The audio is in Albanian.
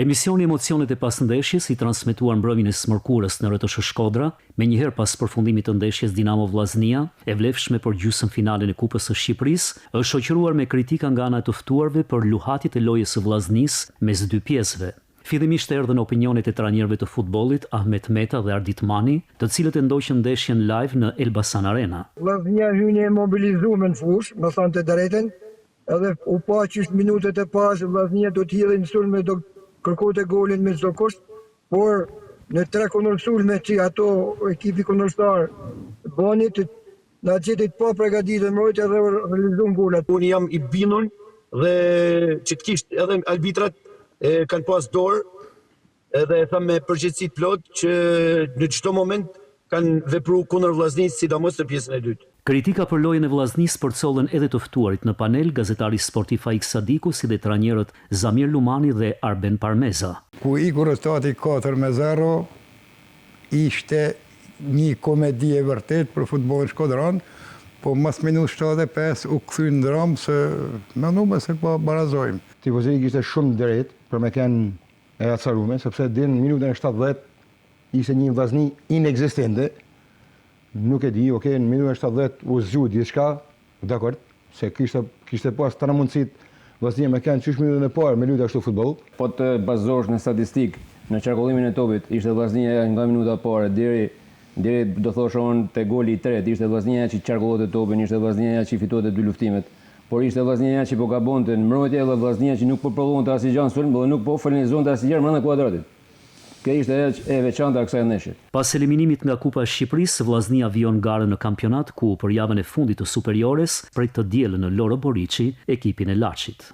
Emisioni Emocionet e pasndeshjes i transmetuar mbrëmjen e smërkurës në RTS Shkodra, menjëherë pas përfundimit të ndeshjes Dinamo Vllaznia, e vlefshme për gjysmëfinalen e Kupës së Shqipërisë, është shoqëruar me kritika nga ana e të ftuarve për luhatjet e lojës së Vllaznisë mes dy pjesëve. Fillimisht erdhën opinionet e trajnerëve të futbollit Ahmet Meta dhe Ardit Mani, të cilët e ndoqën ndeshjen live në Elbasan Arena. Vllaznia hyni e mobilizuar në fushë, më thanë të drejtën, edhe u pa qysh minutet e pas Vllaznia do të hidhej në sulme, do kërkote golin me çdo kusht, por në 3 kundërsulme që ato ekipi kundërshtar bani të na gjetit pa përgatitur mbrojtja dhe realizuan golat. Unë jam i bindur dhe që të kishte edhe arbitrat kanë pas dorë edhe e tham me përgjegjësi plot që në çdo moment kanë vepruar kundër Vllaznisë, sidomos në pjesën e dytë. Kritika për lojën e Vllaznisë përcollën edhe të ftuarit në panel gazetari sportiv Faik Sadiku, si dhe trajnerët Zamir Lumani dhe Arben Parmeza. Ku iku rezultati 4-0, ishte një komedi e vërtet për futbollin shkodran, po mas minut 75 u kthy në dramë se menduam se po barazojmë. Tifozëri ishte shumë drejt për me kanë e acarume, sepse din minutën e 70 ishte një Vllazni inekzistente. Nuk e di, në minutën e 70 u zgju diçka, dakord, se kishte pas tana mundësit Vllaznia me kanë qysh minutën e parë me luajtur ashtu futboll. Po të bazohesh në statistik, në qarkullimin e topit, ishte Vllaznia nga minuta e parë deri do thosha unë te goli i tretë, ishte Vllaznia që qarkullonte topin, ishte Vllaznia që fitonte 2 luftimet. Por ishte Vllaznia që po gabonte në mbrojtje dhe Vllaznia që nuk po prodhonte asgjë në sulm, dhe nuk po frenizonte asgjë brenda kuadratit. Kjo ishte e veçanta kësaj ndeshje. Pas eliminimit nga Kupa e Shqipërisë, Vllaznia vijon garën në kampionat ku për javën e fundit të superiores prej të dielën në Loro Boriçi ekipin e Laçit.